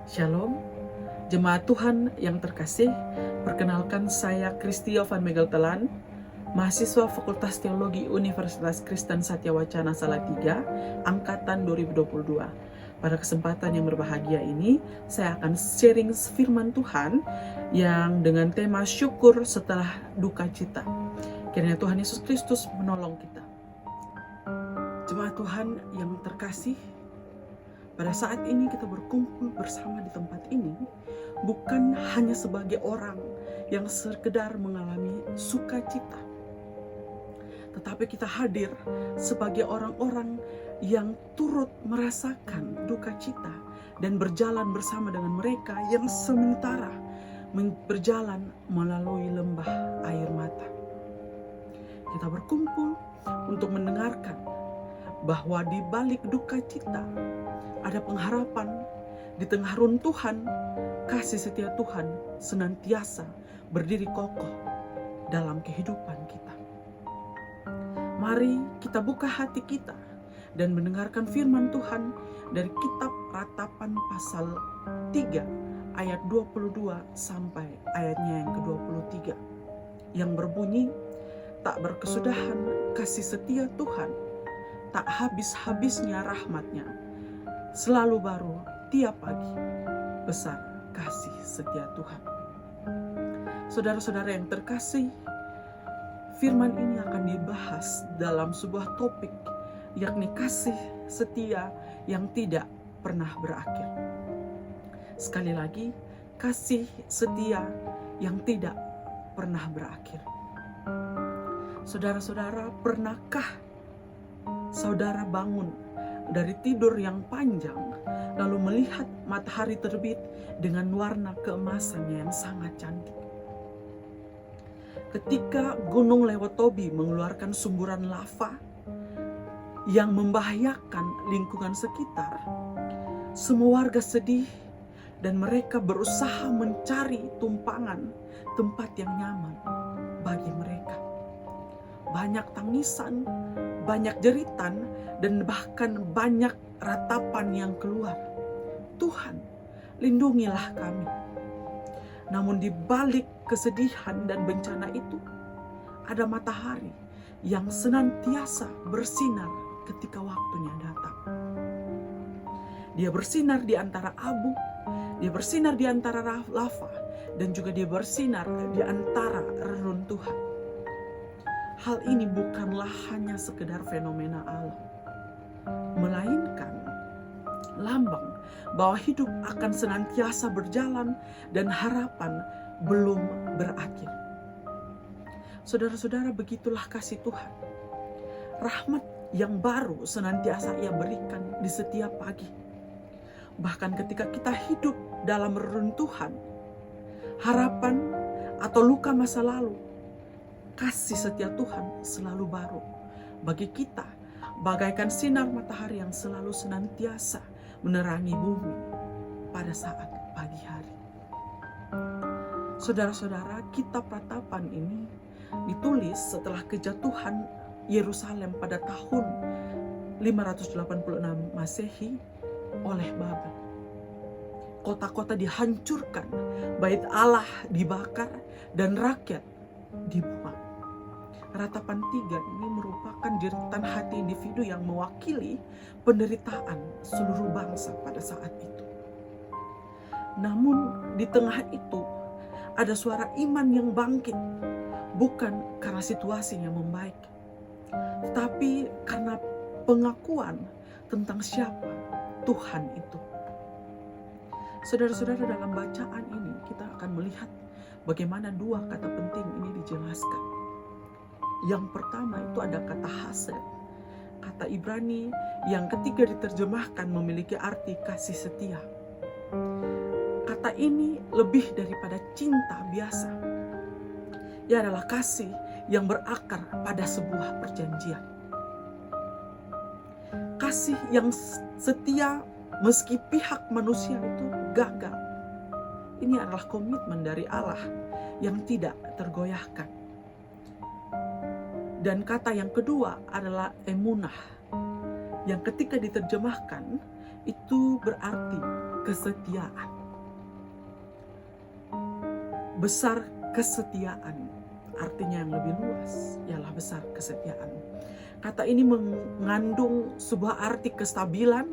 Shalom, jemaat Tuhan yang terkasih. Perkenalkan, saya Christio van Megeltelan, mahasiswa Fakultas Teologi Universitas Kristen Satyawacana Salatiga, Angkatan 2022. Pada kesempatan yang berbahagia ini, saya akan sharing firman Tuhan yang dengan tema syukur setelah duka cita. Kiranya Tuhan Yesus Kristus menolong kita. Jemaat Tuhan yang terkasih, pada saat ini kita berkumpul bersama di tempat ini bukan hanya sebagai orang yang sekedar mengalami sukacita, tetapi kita hadir sebagai orang-orang yang turut merasakan duka cita dan berjalan bersama dengan mereka yang sementara berjalan melalui lembah air mata. Kita berkumpul untuk mendengarkan bahwa di balik duka cita ada pengharapan, di tengah runtuhan kasih setia Tuhan senantiasa berdiri kokoh dalam kehidupan kita. Mari kita buka hati kita dan mendengarkan firman Tuhan dari kitab Ratapan pasal 3 ayat 22 sampai ayatnya yang ke-23 yang berbunyi, tak berkesudahan kasih setia Tuhan, tak habis-habisnya rahmatnya, selalu baru tiap pagi, besar kasih setia Tuhan. Saudara-saudara yang terkasih, firman ini akan dibahas dalam sebuah topik, yakni kasih setia yang tidak pernah berakhir. Sekali lagi, kasih setia yang tidak pernah berakhir. Saudara-saudara, pernahkah saudara bangun dari tidur yang panjang, lalu melihat matahari terbit dengan warna keemasannya yang sangat cantik? Ketika Gunung Lewotobi mengeluarkan sumburan lava yang membahayakan lingkungan sekitar, semua warga sedih dan mereka berusaha mencari tumpangan tempat yang nyaman bagi mereka. Banyak tangisan, banyak jeritan, dan bahkan banyak ratapan yang keluar. Tuhan, lindungilah kami. Namun di balik kesedihan dan bencana itu, ada matahari yang senantiasa bersinar ketika waktunya datang. Dia bersinar di antara abu, dia bersinar di antara lava, dan juga dia bersinar di antara reruntuhan. Hal ini bukanlah hanya sekedar fenomena alam, melainkan lambang bahwa hidup akan senantiasa berjalan dan harapan belum berakhir. Saudara-saudara, begitulah kasih Tuhan. Rahmat yang baru senantiasa Ia berikan di setiap pagi. Bahkan ketika kita hidup dalam reruntuhan, harapan atau luka masa lalu, kasih setia Tuhan selalu baru bagi kita, bagaikan sinar matahari yang selalu senantiasa menerangi bumi pada saat pagi hari. Saudara-saudara, kitab Ratapan ini ditulis setelah kejatuhan Yerusalem pada tahun 586 Masehi oleh Babel. Kota-kota dihancurkan, bait Allah dibakar, dan rakyat dibuang. Ratapan 3 ini merupakan jeritan hati individu yang mewakili penderitaan seluruh bangsa pada saat itu. Namun di tengah itu ada suara iman yang bangkit, bukan karena situasinya membaik, tetapi karena pengakuan tentang siapa Tuhan itu. Saudara-saudara, dalam bacaan ini kita akan melihat bagaimana dua kata penting ini dijelaskan. Yang pertama itu ada kata hased, kata Ibrani yang ketika diterjemahkan memiliki arti kasih setia. Kata ini lebih daripada cinta biasa. Ia adalah kasih yang berakar pada sebuah perjanjian. Kasih yang setia meski pihak manusia itu gagal. Ini adalah komitmen dari Allah yang tidak tergoyahkan. Dan kata yang kedua adalah emunah, yang ketika diterjemahkan itu berarti kesetiaan. Besar kesetiaan, artinya yang lebih luas ialah besar kesetiaan. Kata ini mengandung sebuah arti kestabilan,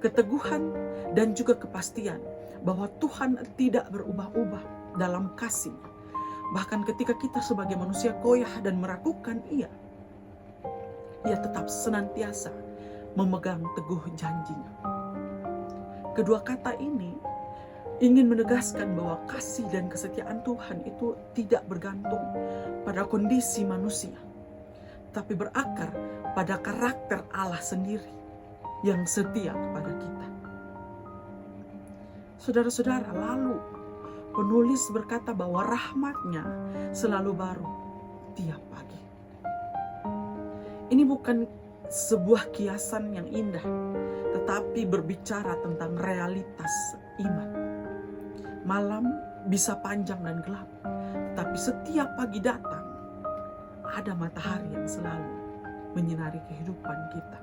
keteguhan, dan juga kepastian bahwa Tuhan tidak berubah-ubah dalam kasih-Nya. Bahkan ketika kita sebagai manusia goyah dan meragukan Ia tetap senantiasa memegang teguh janji-Nya. Kedua kata ini ingin menegaskan bahwa kasih dan kesetiaan Tuhan itu tidak bergantung pada kondisi manusia, tapi berakar pada karakter Allah sendiri yang setia kepada kita. Saudara-saudara, lalu penulis berkata bahwa rahmat-Nya selalu baru tiap pagi. Ini bukan sebuah kiasan yang indah, tetapi berbicara tentang realitas iman. Malam bisa panjang dan gelap, tetapi setiap pagi datang, ada matahari yang selalu menyinari kehidupan kita.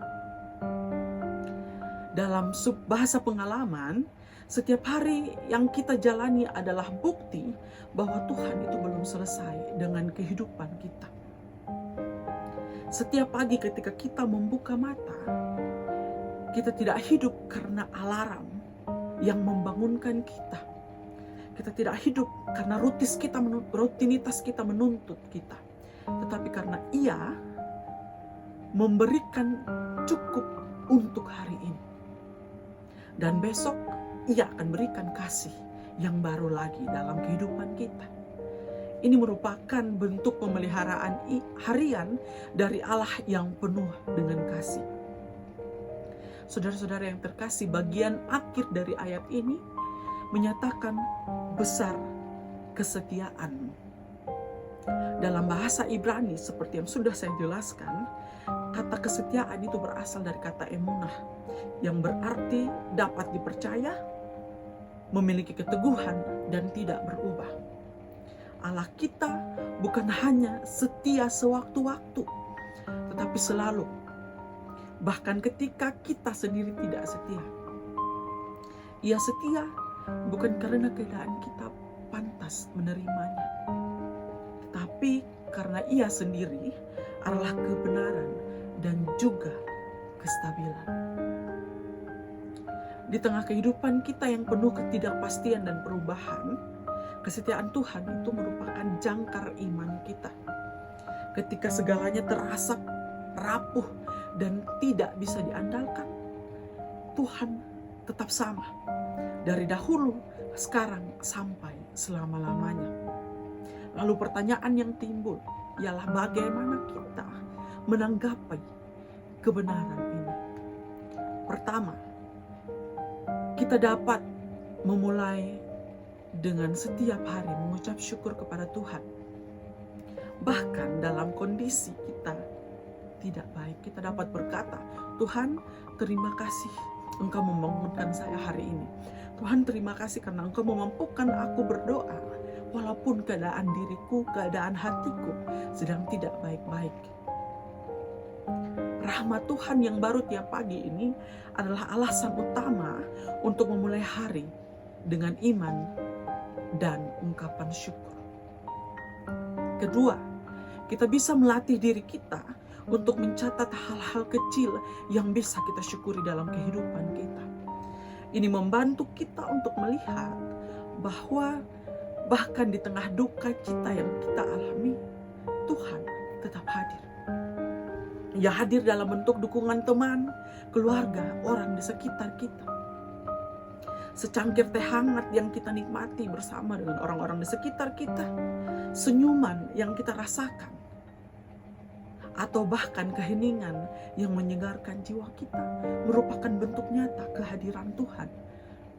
Dalam bahasa pengalaman, setiap hari yang kita jalani adalah bukti bahwa Tuhan itu belum selesai dengan kehidupan kita. Setiap pagi ketika kita membuka mata, kita tidak hidup karena alarm yang membangunkan kita. Kita tidak hidup karena rutinitas kita menuntut kita, tetapi karena Ia memberikan cukup untuk hari ini. Dan besok Ia akan berikan kasih yang baru lagi dalam kehidupan kita. Ini merupakan bentuk pemeliharaan harian dari Allah yang penuh dengan kasih. Saudara-saudara yang terkasih, bagian akhir dari ayat ini menyatakan besar kesetiaan. Dalam bahasa Ibrani seperti yang sudah saya jelaskan, kata kesetiaan itu berasal dari kata emunah yang berarti dapat dipercaya, memiliki keteguhan, dan tidak berubah. Allah kita bukan hanya setia sewaktu-waktu, tetapi selalu, bahkan ketika kita sendiri tidak setia. Ia setia bukan karena keadaan kita pantas menerimanya, tetapi karena Ia sendiri adalah kebenaran dan juga kestabilan. Di tengah kehidupan kita yang penuh ketidakpastian dan perubahan, kesetiaan Tuhan itu merupakan jangkar iman kita. Ketika segalanya terasa rapuh dan tidak bisa diandalkan, Tuhan tetap sama. Dari dahulu, sekarang, sampai selama-lamanya. Lalu pertanyaan yang timbul ialah bagaimana kita menanggapi kebenaran ini. Pertama, kita dapat memulai dengan setiap hari mengucap syukur kepada Tuhan. Bahkan dalam kondisi kita tidak baik, kita dapat berkata, Tuhan, terima kasih Engkau membangunkan saya hari ini. Tuhan, terima kasih karena Engkau memampukan aku berdoa walaupun keadaan diriku, keadaan hatiku sedang tidak baik-baik. Rahmat Tuhan yang baru tiap pagi ini adalah alasan utama untuk memulai hari dengan iman dan ungkapan syukur. Kedua, kita bisa melatih diri kita untuk mencatat hal-hal kecil yang bisa kita syukuri dalam kehidupan kita. Ini membantu kita untuk melihat bahwa bahkan di tengah duka kita yang kita alami, Tuhan tetap hadir. Ia hadir dalam bentuk dukungan teman, keluarga, orang di sekitar kita. Secangkir teh hangat yang kita nikmati bersama dengan orang-orang di sekitar kita, senyuman yang kita rasakan, atau bahkan keheningan yang menyegarkan jiwa kita merupakan bentuk nyata kehadiran Tuhan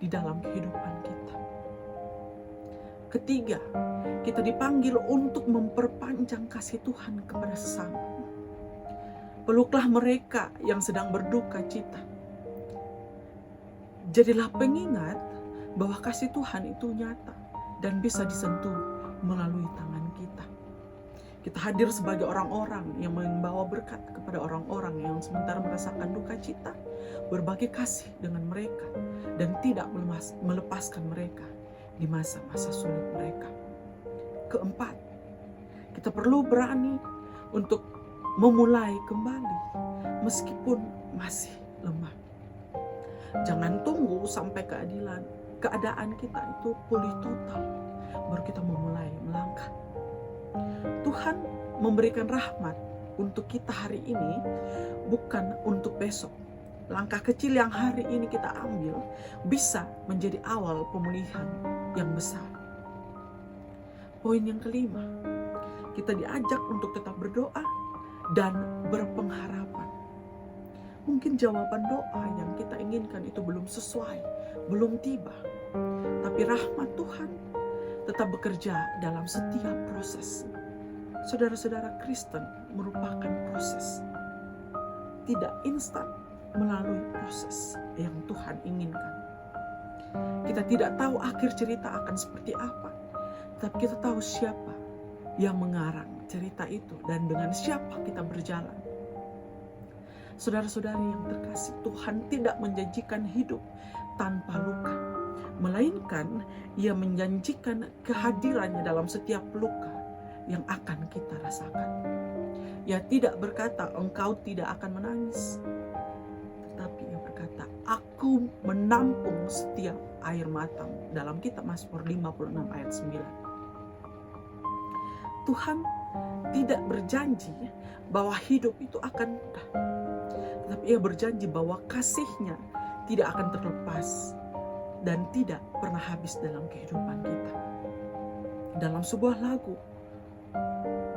di dalam kehidupan kita. Ketiga, kita dipanggil untuk memperpanjang kasih Tuhan kepada sesama. Peluklah mereka yang sedang berduka cita. Jadilah pengingat bahwa kasih Tuhan itu nyata dan bisa disentuh melalui tangan kita. Kita hadir sebagai orang-orang yang membawa berkat kepada orang-orang yang sementara merasakan duka cita, berbagi kasih dengan mereka, dan tidak melepaskan mereka di masa-masa sulit mereka. keempat, kita perlu berani untuk memulai kembali meskipun masih lemah. Jangan tunggu sampai keadaan kita itu pulih total baru kita memulai melangkah. Tuhan memberikan rahmat untuk kita hari ini, bukan untuk besok. Langkah kecil yang hari ini kita ambil bisa menjadi awal pemulihan yang besar. Poin yang kelima, kita diajak untuk tetap berdoa dan berpengharapan. Mungkin jawaban doa yang kita inginkan itu belum sesuai, belum tiba. Tapi rahmat Tuhan tetap bekerja dalam setiap proses. Saudara-saudara, Kristen merupakan proses. Tidak instan melalui proses yang Tuhan inginkan. Kita tidak tahu akhir cerita akan seperti apa, tapi kita tahu siapa yang mengarang cerita itu dan dengan siapa kita berjalan. Saudara-saudari yang terkasih, Tuhan tidak menjanjikan hidup tanpa luka, melainkan Ia menjanjikan kehadirannya dalam setiap luka yang akan kita rasakan. Ia tidak berkata engkau tidak akan menangis, tetapi Ia berkata aku menampung setiap air matamu, dalam kitab Mazmur 56 ayat 9. Tuhan tidak berjanji bahwa hidup itu akan mudah, tetapi Ia berjanji bahwa kasih-Nya tidak akan terlepas dan tidak pernah habis dalam kehidupan kita. Dalam sebuah lagu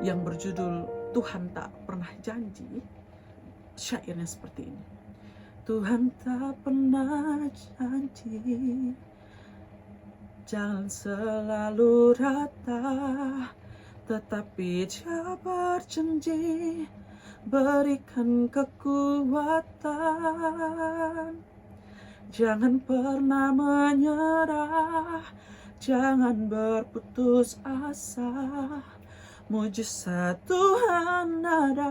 yang berjudul Tuhan Tak Pernah Janji, syairnya seperti ini. Tuhan tak pernah janji, jalan selalu rata, tetapi Dia berjanji berikan kekuatan. Jangan pernah menyerah, jangan berputus asa. Mujizat Tuhan ada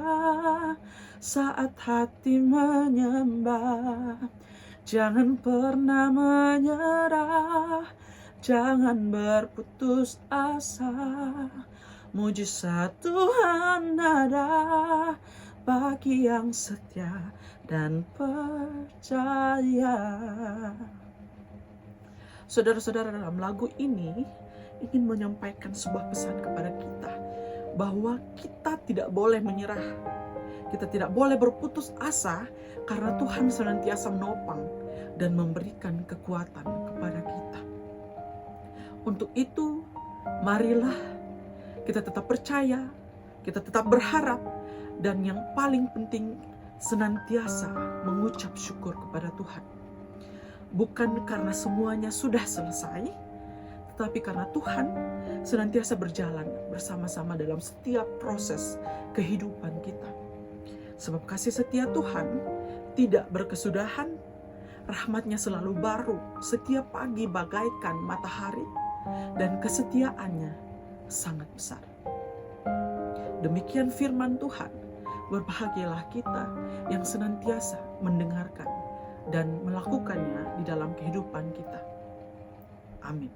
saat hati menyembah. Jangan pernah menyerah, jangan berputus asa. Mujizat Tuhan ada bagi yang setia dan percaya. Saudara-saudara, dalam lagu ini ingin menyampaikan sebuah pesan kepada kita bahwa kita tidak boleh menyerah. Kita tidak boleh berputus asa karena Tuhan senantiasa menopang dan memberikan kekuatan kepada kita. Untuk itu, marilah kita tetap percaya, kita tetap berharap, dan yang paling penting senantiasa mengucap syukur kepada Tuhan. Bukan karena semuanya sudah selesai, tetapi karena Tuhan senantiasa berjalan bersama-sama dalam setiap proses kehidupan kita. Sebab kasih setia Tuhan tidak berkesudahan, rahmat-Nya selalu baru setiap pagi bagaikan matahari, dan kesetiaannya sangat besar. Demikian firman Tuhan. Berbahagialah kita yang senantiasa mendengarkan dan melakukannya di dalam kehidupan kita. Amin.